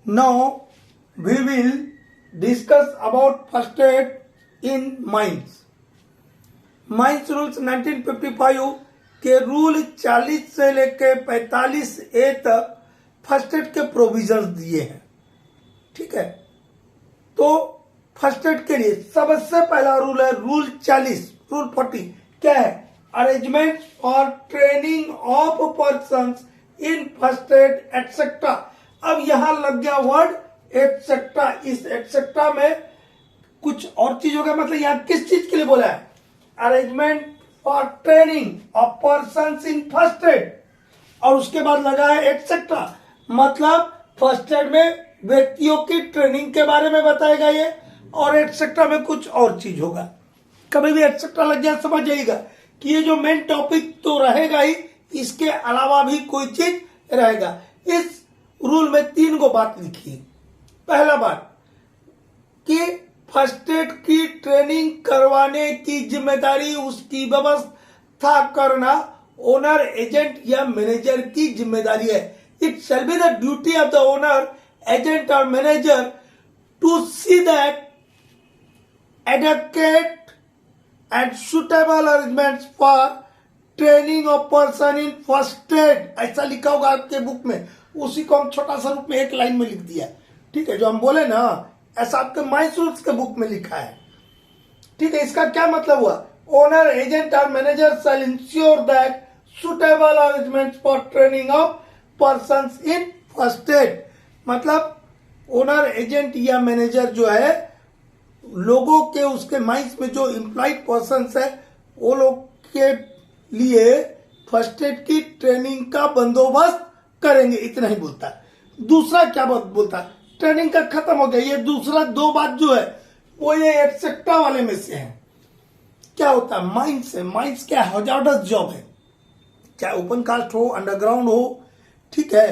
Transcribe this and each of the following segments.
Now we will discuss about first aid in mines. Mines rules 1955 के rule 40 से लेके 45A तक first aid के प्रोविजंस दिए हैं। ठीक है, तो फर्स्ट एड के लिए सबसे पहला रूल है रूल 40। रूल 40 क्या है? Arrangement for training of persons in first aid etcetera. अब यहां लग गया वर्ड एटसेट्रा। इस एटसेट्रा में कुछ और चीज होगा, मतलब यहां किस चीज के लिए बोला है? Arrangement for training of persons in first add, और उसके बाद लगा है एटसेट्रा, मतलब फर्स्ट एड में व्यक्तियों की ट्रेनिंग के बारे में बताएगा ये, और एटसेट्रा में कुछ और चीज होगा। कभी भी एटसेट्रा लग जाए समझ जाइएगा कि ये जो मेन टॉपिक तो रहेगा ही, इसके अलावा भी कोई चीज रहेगा। इस रूल में 3 गो बात लिखी। पहला बात कि फर्स्ट एड की ट्रेनिंग करवाने की जिम्मेदारी, उसकी व्यवस्था करना ओनर, एजेंट या मैनेजर की जिम्मेदारी है। It shall be the duty of the owner, agent और manager to see that adequate and suitable arrangements for training of person in first aid। ऐसा लिखा होगा आपके बुक में, उसी को हम छोटा सा रूप में एक लाइन में लिख दिया। ठीक है, जो हम बोले ना, ऐसा आपके माइंस रूल्स के बुक में लिखा है। ठीक है, इसका क्या मतलब हुआ? ओनर, एजेंट और manager shall ensure that suitable arrangements for training of persons in first aid, मतलब ओनर, एजेंट या मैनेजर जो है लोगों के, उसके माइंस में जो एम्प्लॉयड पर्संस है, वो लोग के लिए फर्स्ट एड की ट्रेनिंग का बंदोबस्त करेंगे। इतना ही बोलता है। दूसरा क्या बोलता है? ट्रेनिंग का खत्म हो गया। ये दूसरा 2 बात जो है वो ये एटसेट्रा वाले में से है। क्या होता है? माइंस है। माइंस क्या है? हजार्डस जॉब है, चाहे ओपन कास्ट हो, अंडरग्राउंड हो। ठीक है,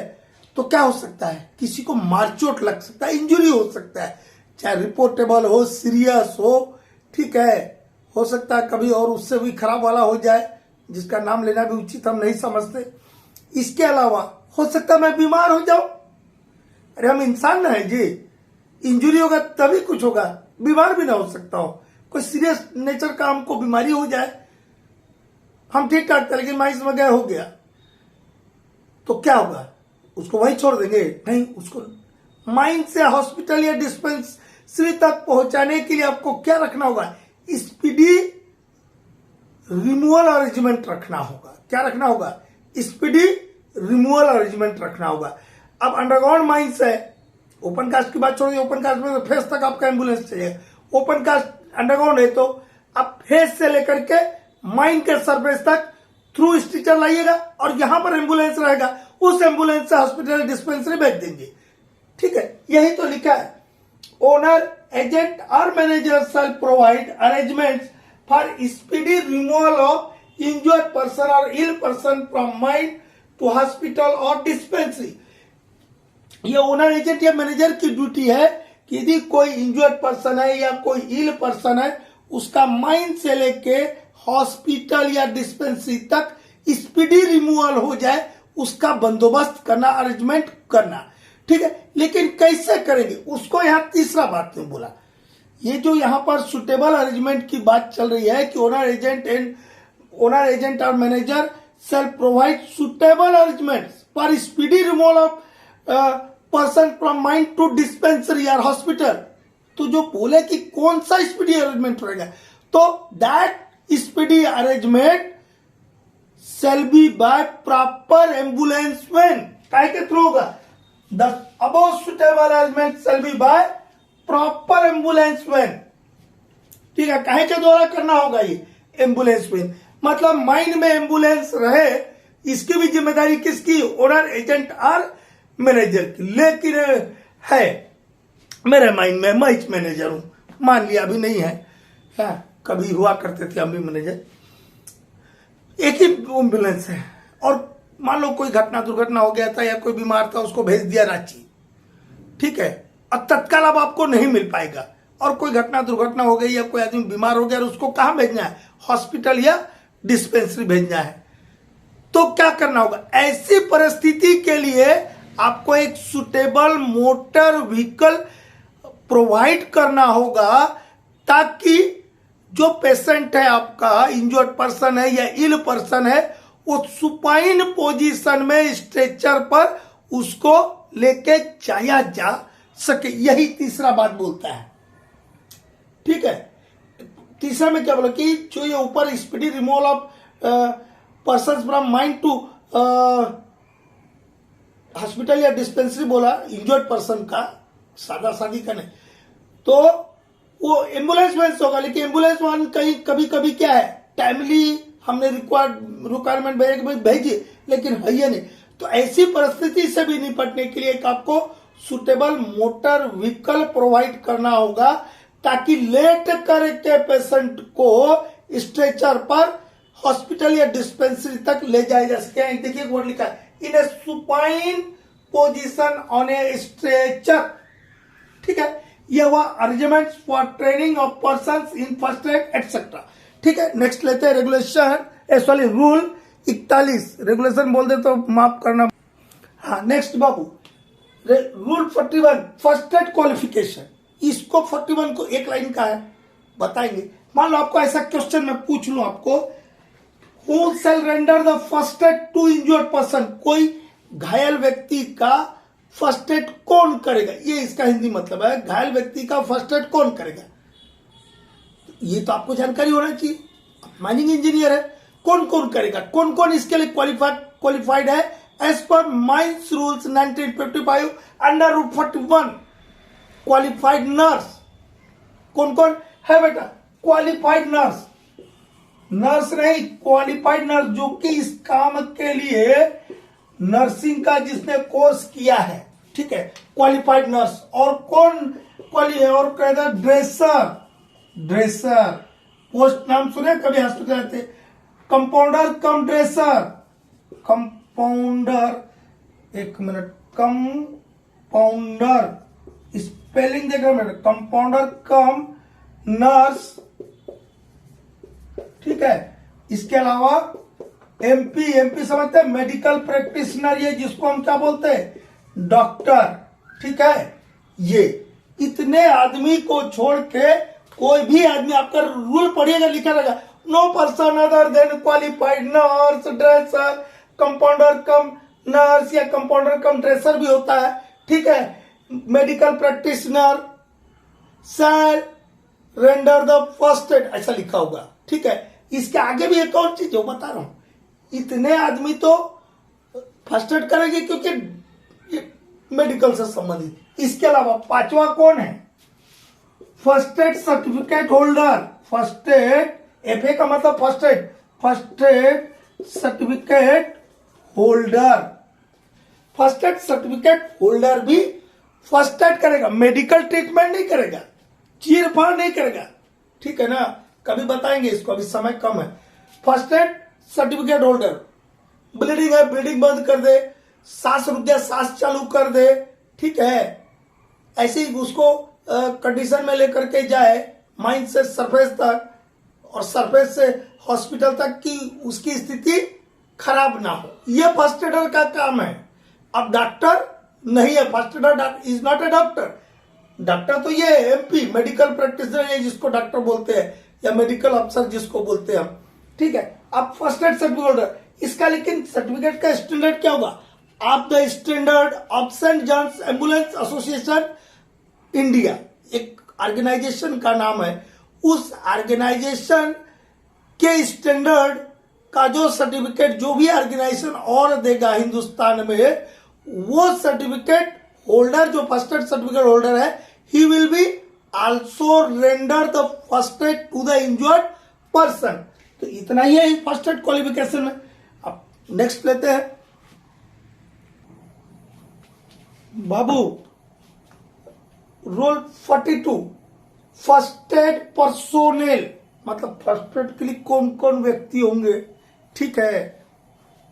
तो क्या हो सकता है? किसी को मारचोट लग सकता है, इंजरी हो सकता है, चाहे रिपोर्टेबल हो, सीरियस हो। ठीक है, हो सकता है कभी और उससे भी खराब वाला हो जाए, जिसका नाम लेना भी उचित हम नहीं समझते। इसके अलावा हो सकता है मैं बीमार हो जाऊं। अरे हम इंसान ना है जी, इंजरी होगा तभी कुछ होगा, बीमार भी ना हो सकता हो। कोई सीरियस नेचर का हमको बीमारी हो जाए, हम ठीक ठाक थे लेकिन माइंस में गया हो गया, तो क्या होगा? उसको वहीं छोड़ देंगे? नहीं, उसको माइंड से हॉस्पिटल या डिस्पेंसरी तक पहुंचाने के लिए आपको क्या रखना होगा? स्पीडी रिमूवल अरेंजमेंट रखना होगा। क्या रखना होगा? स्पीडी रिमूवल अरेंजमेंट रखना होगा। अब अंडरग्राउंड माइंस है, ओपन कास्ट की बात छोड़िए, ओपन कास्ट में तो फेस तक आपका एम्बुलेंस चाहिए। ओपन कास्ट अंडरग्राउंड है तो आप फेस से लेकर के माइन के सरफेस तक थ्रू स्ट्रक्चर लाइएगा, और यहां पर एम्बुलेंस रहेगा, उस एम्बुलेंस से हॉस्पिटल डिस्पेंसरी भेज देंगे। ठीक है, यही तो लिखा है। ओनर, एजेंट और manager shall provide arrangements for speedy removal of injured person और ill person from mine to hospital और डिस्पेंसरी। ये ओनर, एजेंट या मैनेजर की ड्यूटी है कि यदि कोई इंजर्ड पर्सन है या कोई इल पर्सन है, उसका माइन से लेके हॉस्पिटल या डिस्पेंसरी तक स्पीडी रिमूवल हो जाए, उसका बंदोबस्त करना, अरेंजमेंट करना। ठीक है, लेकिन कैसे करेंगे उसको यहां तीसरा बात क्यों बोला? ये जो यहां पर सुटेबल अरेंजमेंट की बात चल रही है कि ओनर, एजेंट और manager shall provide suitable arrangements for speedy removal of person from mine to dispensary और हॉस्पिटल। तो जो बोले कि कौन सा स्पीडी अरेंजमेंट रहेगा, तो that speedy arrangement shall be by proper ambulance van. काय के थ्रू होगा? The above suitable arrangement shall be by proper ambulance van। ठीक है, काहे के द्वारा करना होगा ये? एम्बुलेंस वैन, मतलब माइंड में एम्बुलेंस रहे, इसकी भी जिम्मेदारी किसकी? ओनर, एजेंट और मैनेजर की। लेकिन है मेरे माइंड में, मैं मैनेजर हूं, मान लिया अभी नहीं है, कभी हुआ करते थे हम भी मैनेजर। एक ही एम्बुलेंस है, और मान लो कोई घटना दुर्घटना हो गया था या कोई बीमार था, उसको भेज दिया रांची। ठीक है, अब तत्काल अब आपको नहीं मिल पाएगा, और कोई घटना दुर्घटना हो गई या कोई आदमी बीमार हो गया और उसको कहां भेजना है? हॉस्पिटल या डिस्पेंसरी भेजना है। तो क्या करना होगा? ऐसी परिस्थिति के लिए आपको एक सुटेबल मोटर व्हीकल प्रोवाइड करना होगा ताकि जो पेशेंट है आपका, इंजर्ड पर्सन है या इल पर्सन है, वो सुपाइन पोजीशन में स्ट्रेचर पर उसको लेके जाया जा सके। यही तीसरा बात बोलता है, ठीक है। तीसरा में क्या बोला कि जो ये ऊपर speedy removal of person from mine to hospital या डिस्पेंसरी बोला, इंजर्ड पर्सन का, सादा सादी का नहीं, तो वो एम्बुलेंस वैन से होगा। लेकिन एम्बुलेंस वैन कहीं कभी कभी क्या है, टाइमली हमने रिक्वायरमेंट भेजी लेकिन है ये नहीं, तो ऐसी परिस्थिति से भी निपटने के लिए एक आपको सुटेबल मोटर व्हीकल प्रोवाइड करना होगा ताकि लेट करके पेशेंट को स्ट्रेचर पर हॉस्पिटल या डिस्पेंसरी तक ले जाया जा सके। देखिए वर्ड लिखा है, in a supine position on a stretcher, ठीक है। यह हुआ arrangement for training of persons in first aid etcetera, ठीक है। नेक्स्ट लेते हैं रेगुलेशन, सॉरी रूल 41, रेगुलेशन बोल दे तो माफ करना। हाँ नेक्स्ट बाबू, रूल 41 फर्स्ट एड क्वालिफिकेशन। इसको 41 को एक लाइन का है, बताएंगे। मान लो आपको ऐसा क्वेश्चन मैं पूछ लूं आपको, who shall render the first aid to injured person, कोई घायल व्यक्ति का फर्स्ट एड कौन करेगा, ये इसका हिंदी मतलब है, घायल व्यक्ति का फर्स्ट एड कौन करेगा। ये तो आपको जानकारी होना चाहिए, माइनिंग इंजीनियर है, कौन कौन करेगा, कौन कौन इसके लिए क्वालिफाइड है as per mines rules 1955 under rule 41। Qualified nurse कौन कौन है बेटा, क्वालिफाइड नर्स, नर्स नहीं, क्वालिफाइड नर्स, जो कि इस काम के लिए नर्सिंग का जिसने कोर्स किया है, ठीक है, क्वालिफाइड नर्स। और कौन और कहता ड्रेसर, ड्रेसर पोस्ट नाम सुने कभी हॉस्पिटल आते, कंपाउंडर कम ड्रेसर, कंपाउंडर, एक मिनट, कंपाउंडर स्पेलिंग देख रहे, कंपाउंडर कम नर्स, ठीक है। इसके अलावा एमपी समझते हैं, मेडिकल प्रैक्टिशनर, ये जिसको हम क्या बोलते हैं, डॉक्टर, ठीक है। ये इतने आदमी को छोड़ के कोई भी आदमी, आपका रूल पढ़िएगा, लिखा रहेगा, no person other than qualified nurse, dresser, compounder cum nurse या कंपाउंडर कम ड्रेसर भी होता है, ठीक है, medical practitioner shall render the first aid, ऐसा लिखा होगा, ठीक है। इसके आगे भी एक और चीज जो बता रहा हूं, इतने आदमी तो फर्स्ट एड करेंगे क्योंकि मेडिकल से संबंधित। इसके अलावा पांचवा कौन है, first aid certificate holder, first aid, FA का मतलब first add, first aid certificate holder, first aid certificate holder भी फर्स्ट एड करेगा, मेडिकल ट्रीटमेंट नहीं करेगा, चीर फाड़ नहीं करेगा, ठीक है ना, कभी बताएंगे इसको, अभी समय कम है। First aid certificate holder, bleeding है ब्लीडिंग बंद कर दे, सांस रुक गया सांस चालू कर दे, ठीक है, ऐसे ही उसको कंडीशन में लेकर के जाए माइंड से सरफेस तक और सरफेस से हॉस्पिटल तक की उसकी स्थिति खराब ना हो, यह फर्स्ट एडर का काम है। अब डॉक्टर नहीं है, first adder is not a doctor, doctor तो ये एमपी मेडिकल प्रैक्टिशनर है जिसको डॉक्टर बोलते हैं, या मेडिकल अफसर जिसको बोलते हैं हम, ठीक है। अब फर्स्ट एड सर्टिफिकेट होल्डर, इसका लेकिन सर्टिफिकेट का स्टैंडर्ड क्या होगा, आप the standard of Saint John's ambulance association India, एक ऑर्गेनाइजेशन का नाम है, उस ऑर्गेनाइजेशन के स्टैंडर्ड का जो सर्टिफिकेट जो भी ऑर्गेनाइजेशन और देगा हिंदुस्तान में, वो सर्टिफिकेट होल्डर जो फर्स्ट एड सर्टिफिकेट होल्डर है, he will be also render the first aid to the injured person. तो इतना ही है फर्स्ट एड क्वालिफिकेशन में। अब नेक्स्ट लेते हैं बाबू, रूल 42 फर्स्ट एड पर्सोनेल, मतलब फर्स्ट एड के लिए कौन कौन व्यक्ति होंगे, ठीक है।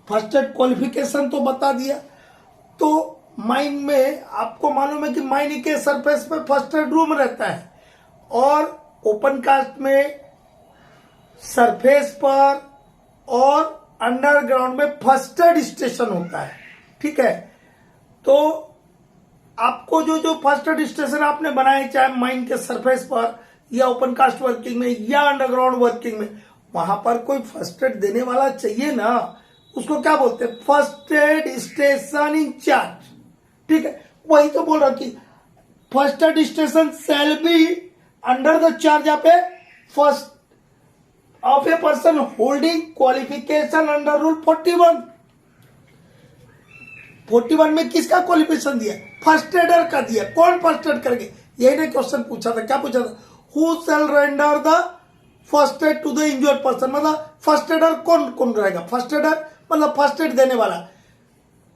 फर्स्ट एड क्वालिफिकेशन तो बता दिया, तो माइन में आपको मालूम है कि माइन के सरफेस पे फर्स्ट एड रूम रहता है, और ओपन कास्ट में सरफेस पर और अंडरग्राउंड में फर्स्ट एड स्टेशन होता है, ठीक है। तो आपको जो जो फर्स्ट एड स्टेशन आपने बनाए, चाहे माइन के सरफेस पर या ओपन कास्ट वर्किंग में या अंडरग्राउंड वर्किंग में, वहां पर कोई फर्स्ट एड देने वाला चाहिए ना। उसको क्या बोलते हैं? First aid station in charge. ठीक है, वही तो बोल रहा हूं कि first aid station shall be under the charge of A first of a person holding qualification under rule 41 में किसका क्वालिफिकेशन दिया? फर्स्ट एडर का दिया। कौन फर्स्ट एड करेंगे? यही ने क्वेश्चन पूछा था। क्या पूछा था? Who shall render the first aid to the injured person. मतलब फर्स्ट एडर कौन कौन रहेगा? फर्स्ट एडर मतलब फर्स्ट एड देने वाला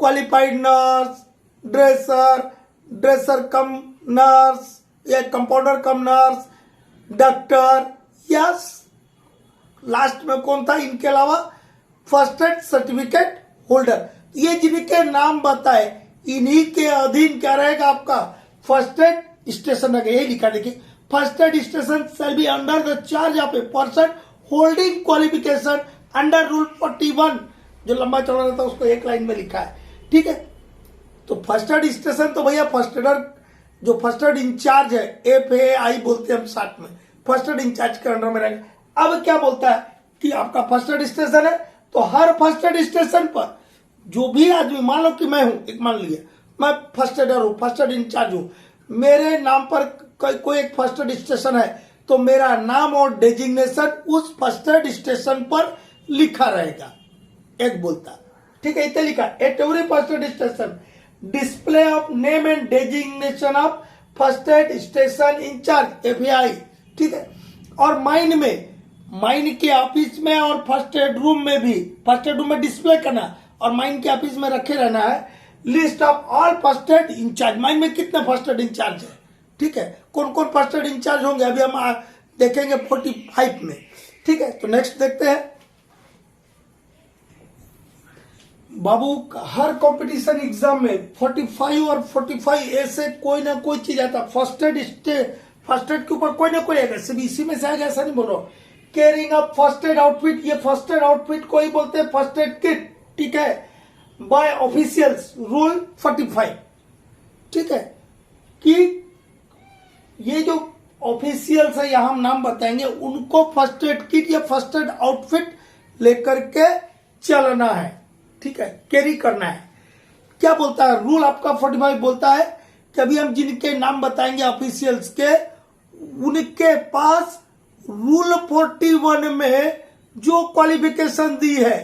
qualified nurse, dresser cum nurse या कंपाउंडर कम नर्स, डॉक्टर, या लास्ट में कौन था इनके अलावा? First aid certificate holder. ये जिनके नाम बताए इन्हीं के अधीन क्या रहेगा आपका फर्स्ट एड स्टेशन रहेगा। यही लिखा देखिए, first aid station shall be under the charge of a person holding qualification under rule 41। जो लंबा चौड़ा रहता है उसको एक लाइन में लिखा है। ठीक है, तो फर्स्ट एड स्टेशन तो भैया फर्स्ट एडर जो फर्स्ट एड इंचार्ज है, FAI बोलते हैं हम साथ में, फर्स्ट एड इंचार्ज के अंडर में रहेगा। अब क्या बोलता है कि आपका फर्स्ट एड स्टेशन है तो हर फर्स्ट एड स्टेशन पर जो भी आदमी, मान लो कि मैं हूं, एक मान लिया मैं फर्स्ट एडर हूं, फर्स्ट एड इंचार्ज हूं, मेरे नाम पर कोई एक फर्स्ट एड स्टेशन है तो मेरा नाम और डेजिग्नेशन उस फर्स्ट एड स्टेशन पर लिखा रहेगा। एक बोलता, ठीक है, इतना लिखा, at every first aid station display of name and designation of first aid station in charge FAI। ठीक है, और माइन के ऑफिस में और फर्स्ट एड रूम में भी, फर्स्ट एड रूम में डिस्प्ले करना और माइन के ऑफिस में रखे रहना है list of all first aid incharge. Mine में कितने फर्स्ट एड इंचार्ज है? ठीक है, कौन कौन फर्स्ट एड इंचार्ज होंगे अभी हम देखेंगे 45 में। ठीक है, तो नेक्स्ट देखते हैं बाबू। हर कंपटीशन एग्जाम में 45 और 45A से कोई ना कोई चीज आता है। फर्स्ट एड के ऊपर कोई ना कोई आएगा, सिर्फ इसी में से आएगा ऐसा नहीं बोल रहा हूं। Caring of first aid outfit, ये फर्स्ट एड आउटफिट को ही बोलते हैं फर्स्ट एड किट। ठीक है, बाय ऑफिशियल्स रूल 45। ठीक है, कि ये जो ऑफिशियल्स है यहां हम नाम बताएंगे, उनको फर्स्ट एड किट या फर्स्ट एड आउटफिट लेकर के चलना है। ठीक है, कैरी करना है। क्या बोलता है रूल आपका 45? बोलता है कि अभी हम जिनके नाम बताएंगे ऑफिशियल्स के, उनके पास रूल 41 में जो क्वालिफिकेशन दी है,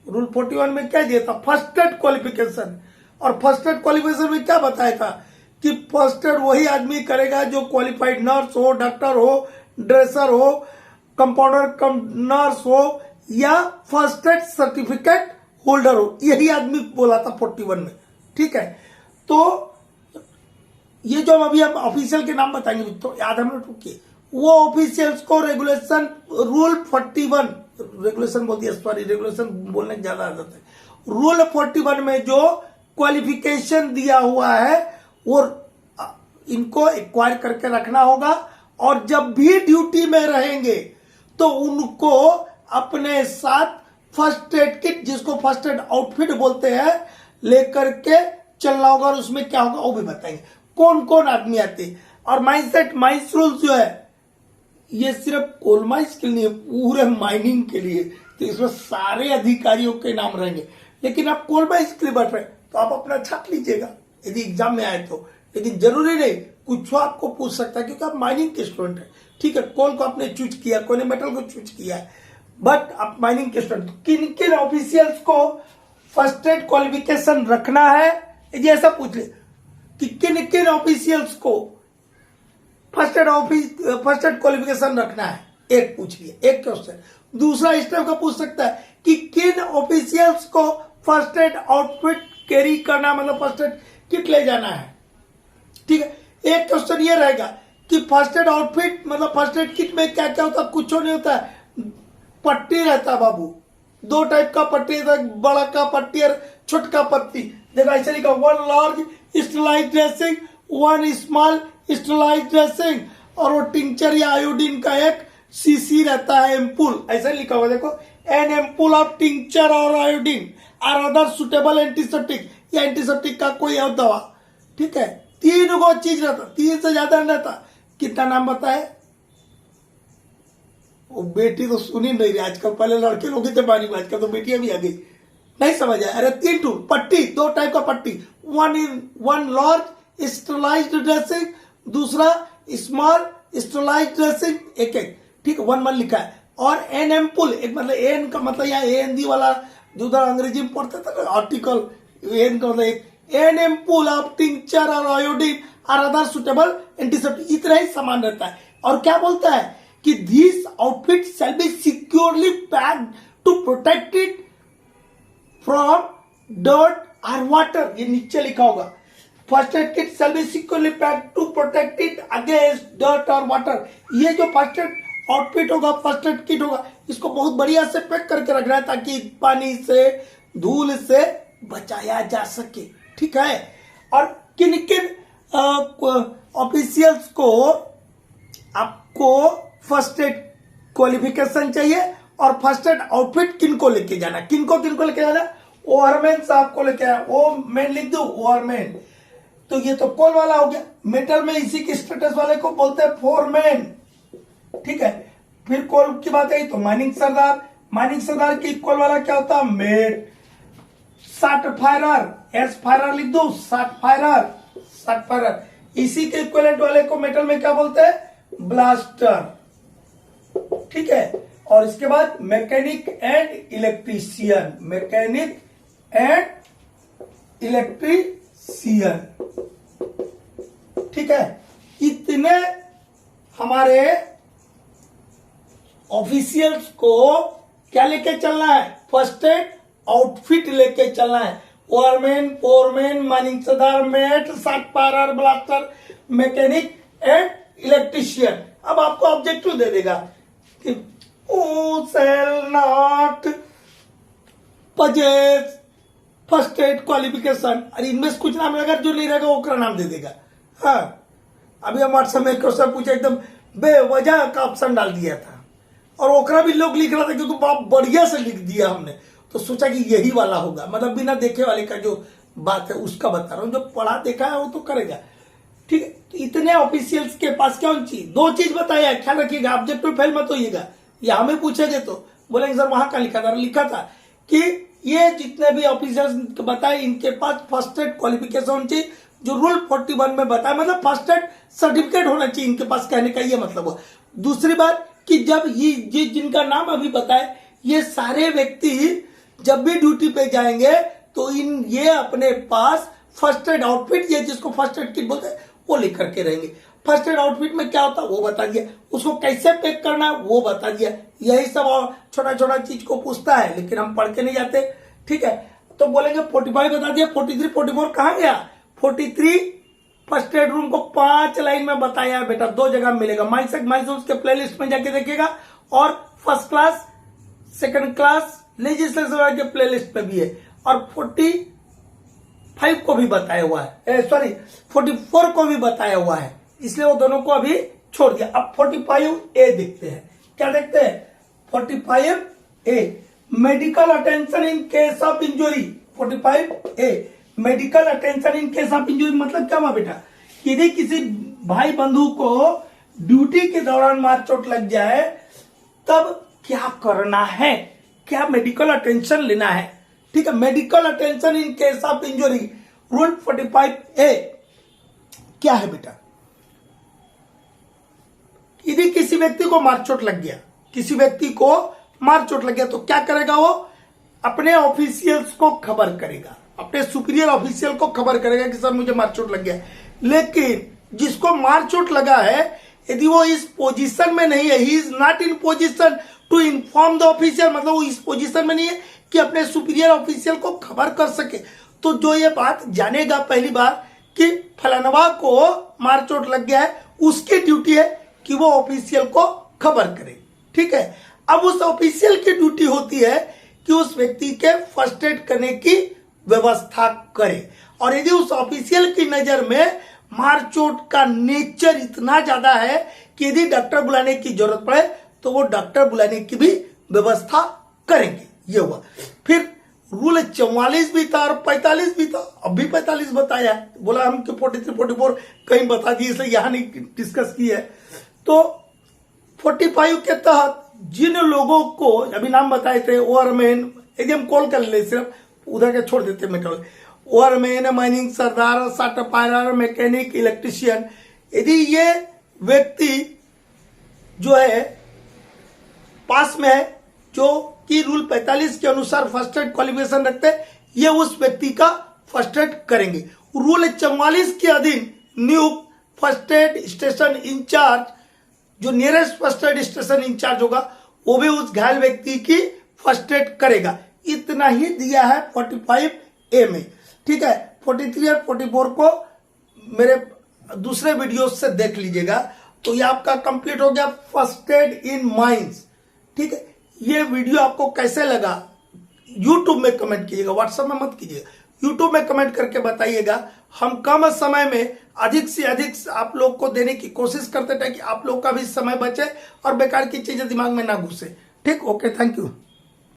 रूल 41 में क्या दिया था? First aid qualification. और फर्स्ट एड क्वालिफिकेशन में क्या बताया था कि फर्स्ट एड वही आदमी करेगा जो क्वालिफाइड नर्स हो, डॉक्टर हो, ड्रेसर हो, कंपाउंडर कम नर्स हो या फर्स्ट एड सर्टिफिकेट होल्डर हो। यही आदमी बोला था 41 में। ठीक है, तो ये जो अभी हम ऑफिशियल के नाम बताएंगे तो याद हमें रुकिए, वो ऑफिशियल्स को रेगुलेशन रूल 41, रेगुलेशन बोल दिया, सॉरी रेगुलेशन बोलने की ज्यादा आदत है। रूल 41 में जो क्वालिफिकेशन दिया हुआ है वो इनको एक्वायर करके रखना होगा, और जब भी ड्यूटी में रहेंगे तो उनको अपने साथ फर्स्ट एड किट, जिसको फर्स्ट एड आउटफिट बोलते हैं, लेकर के चलना होगा। और उसमें क्या होगा वो भी बताएंगे, कौन कौन आदमी आते हैं। और माइंस रूल्स जो है ये सिर्फ कोल माइंस के लिए, पूरे माइनिंग के लिए, तो इसमें सारे अधिकारियों के नाम रहेंगे। लेकिन आप कोल माइंस के लिए बैठ रहे तो आप अपना छाप लीजिएगा यदि एग्जाम में आए तो। लेकिन जरूरी नहीं, कुछ आपको पूछ सकता है क्योंकि आप माइनिंग के स्टूडेंट है। ठीक है, कोल को आपने चूज किया, कोई ने मेटल को चूज किया है, बट आप माइनिंग के स्टूडेंट। किन किन ऑफिशियल्स को फर्स्ट एड क्वालिफिकेशन रखना है, यदि ऐसा पूछ ले कि किन किन ऑफिशियल्स को फर्स्ट एड क्वालिफिकेशन रखना है, एक पूछ लिया, एक क्वेश्चन। दूसरा इस टाइप का पूछ सकता है कि किन ऑफिशियल्स को फर्स्ट एड आउटफिट कैरी करना, मतलब फर्स्ट एड किट ले जाना है। ठीक है, एक क्वेश्चन ये रहेगा कि फर्स्ट एड आउटफिट मतलब फर्स्ट एड किट में क्या क्या होता है? कुछ नहीं होता है, पट्टी रहता है बाबू। दो टाइप का पट्टी रहता है, बड़ा का पट्टी और छोटका पट्टी। देखो ऐसे लिखा, one large sterilise dressing, one small sterilise dressing, और वो टिंचर या आयोडीन का एक सीसी रहता है, एम्पुल, ऐसा लिखा हुआ देखो, एन एम्पुल ऑफ टिंचर और iodine or other suitable antiseptic. या एंटीसेप्टिक का कोई और दवा, ठीक है, 3 गो चीज रहता, 3 से ज्यादा रहता। कितना नाम बताए? वो बेटी तो सुनी नहीं रही आजकल, पहले लड़के लोग थे पानी में, आजकल तो बेटियां भी आ गई, नहीं समझ आया। अरे 3 टूल पट्टी, 2 टाइप का पट्टी, वन लार्ज स्टेरलाइज्ड ड्रेसिंग, दूसरा स्मॉल स्टेरलाइज्ड ड्रेसिंग, एक एक, ठीक है, 1 लिखा है। और एन एम्पुल, एक मतलब एन का मतलब यहाँ एन वाला जो उधर अंग्रेजी में पढ़ते थे ना आर्टिकल, एन का मतलब एक एन एम्पुल ऑफ टिंचर और आयोडीन और अदर सुटेबल एंटीसेप्टिक, इतना ही सामान रहता है। और क्या बोलता है कि this outfit shall be securely packed to protect it from dirt और वाटर, ये नीचे लिखा होगा। First aid kit shall be securely packed to protect it against dirt और वाटर। ये जो फर्स्ट एड आउटफिट होगा, फर्स्ट एड किट होगा, इसको बहुत बढ़िया से पैक करके रखना है ताकि पानी से, धूल से बचाया जा सके, ठीक है। और किन किन ऑफिशियल्स को आपको फर्स्ट एड क्वालिफिकेशन चाहिए और फर्स्ट एड आउटफिट किनको लेके जाना, किनको लेके जाना? ओवरमैन साहब को लेके आना। ओ मैन लिख दो, ओवरमैन। तो ये तो कोल वाला हो गया। मेटल में इसी के स्टेटस वाले को बोलते हैं फोरमैन, ठीक है। फिर कोल की बात आई तो माइनिंग सरदार, माइनिंग सरदार की इक्वल वाला क्या होता है? मेट। साट फायरर, एस फायरर लिख दो, साट फायरर, साट फायरर। इसी के इक्वलेंट वाले को मेटल में क्या बोलते हैं? ब्लास्टर, ठीक है। और इसके बाद mechanic and electrician, mechanic and electrician, ठीक है। इतने हमारे ऑफिशियल्स को क्या लेके चलना है? फर्स्ट एड आउटफिट लेके चलना है। ओवरमैन, फोरमैन, माइनिंग सरदार, मेट, साट firer, blaster, mechanic and electrician. अब आपको ऑब्जेक्टिव दे देगा कि shall not possess first aid qualification. अरे इनमें से कुछ नाम रहेगा, जो नहीं रहेगा ओकरा नाम दे देगा। हाँ, अभी हम व्हाट्सएप में क्वेश्चन पूछे, एकदम बेवजह का ऑप्शन डाल दिया था और ओकरा भी लोग लिख रहा था क्योंकि बहुत बढ़िया से लिख दिया हमने, तो सोचा कि यही वाला होगा। मतलब बिना देखे वाले का जो बात है उसका बता रहा हूं, जो पढ़ा देखा है वो तो करेगा, ठीक है। तो इतने ऑफिशियल्स के पास क्या चीज, 2 चीज बताया, ख्याल रखिएगा, ऑब्जेक्टिव फेल मत होइएगा। या हमें पूछेंगे तो बोलेंगे सर वहां का लिखा था कि ये जितने भी ऑफिसर्स बताए इनके पास फर्स्ट एड क्वालिफिकेशन होनी चाहिए, जो रूल 41 में बताया, मतलब फर्स्ट एड सर्टिफिकेट होना चाहिए इनके पास, कहने का ये मतलब हुआ। दूसरी बात कि जब ये जिनका नाम अभी बताए, ये सारे व्यक्ति जब भी ड्यूटी पे जाएंगे तो ये अपने पास फर्स्ट एड आउटफिट, ये जिसको फर्स्ट एड किट बोलते हैं, वो लेकर के रहेंगे। फर्स्ट एड आउटफिट में क्या होता है वो बता दिया, उसको कैसे पैक करना है वो बता दिया। यही सब और छोटा छोटा चीज को पूछता है, लेकिन हम पढ़ के नहीं जाते, ठीक है। तो बोलेंगे 45 बता दिया, 43 44 कहां गया? 43 फर्स्ट एड रूम को 5 लाइन में बताया है बेटा, 2 जगह मिलेगा, माइसेक्स के प्लेलिस्ट में जाके देखिएगा, और first class second class legislation के प्लेलिस्ट में भी है, और 45 को भी बताया हुआ है, सॉरी 44 को भी बताया हुआ है, इसलिए वो दोनों को अभी छोड़ दिया। अब 45A देखते हैं, क्या देखते हैं? 45A medical attention in case of injury. 45A medical attention in case of injury मतलब क्या हुआ बेटा? यदि किसी भाई बंधु को ड्यूटी के दौरान मार चोट लग जाए तब क्या करना है, क्या मेडिकल अटेंशन लेना है, ठीक है। Medical attention in case of injury, rule 45A क्या है बेटा? यदि किसी व्यक्ति को मारचोट लग गया, किसी व्यक्ति को मारचोट लग गया तो क्या करेगा? वो अपने ऑफिशियल्स को खबर करेगा, अपने सुपीरियर ऑफिशियल को खबर करेगा कि सर मुझे मारचोट लग गया। लेकिन जिसको मारचोट लगा है, यदि वो इस पोजीशन में नहीं है, he is not in position to inform the official, मतलब वो इस पोजीशन में नहीं है कि अपने सुपीरियर ऑफिशियल को खबर कर सके, तो जो ये बात जानेगा पहली बार कि फलानवा को मारचोट लग गया है, उसकी ड्यूटी है कि वो ऑफिशियल को खबर करे, ठीक है। अब उस ऑफिशियल की ड्यूटी होती है कि उस व्यक्ति के फर्स्ट एड करने की व्यवस्था करे, और यदि उस ऑफिशियल की नजर में मारचोट का नेचर इतना ज्यादा है कि यदि डॉक्टर बुलाने की जरूरत पड़े तो वो डॉक्टर बुलाने की भी व्यवस्था करेंगे। ये हुआ। फिर रूल 44 भी था और 45 भी था, अब भी 45 बताया है। बोला हम तो 43 44 कहीं बता दिए, इसलिए यहां नहीं डिस्कस की है। तो 45 के तहत जिन लोगों को अभी नाम बताए थे, ओवरमैन, एकदम कॉल कर ले, सिर्फ उधर के छोड़ देते मेटल, ओवरमैन, माइनिंग सरदार, साटपायर, मैकेनिक, इलेक्ट्रिशियन, यदि ये व्यक्ति जो है पास में है, जो कि रूल 45 के अनुसार फर्स्ट एड क्वालिफिकेशन रखते हैं, ये उस व्यक्ति का फर्स्ट एड करेंगे। रूल 44 के अधीन नियुक्त फर्स्ट एड स्टेशन इंचार्ज, जो nearest first aid station in charge होगा, वो भी उस घायल व्यक्ति की फर्स्ट एड करेगा। इतना ही दिया है 45A में, ठीक है। 43 और 44 को मेरे दूसरे वीडियो से देख लीजिएगा। तो ये आपका कंप्लीट हो गया फर्स्ट एड इन माइंस, ठीक है। ये वीडियो आपको कैसे लगा यूट्यूब में कमेंट कीजिएगा, व्हाट्सएप में मत कीजिएगा, यूट्यूब में कमेंट करके बताइएगा। हम कम समय में अधिक से अधिक आप लोग को देने की कोशिश करते थे कि आप लोग का भी समय बचे और बेकार की चीजें दिमाग में ना घुसे, ठीक। Okay, thank you.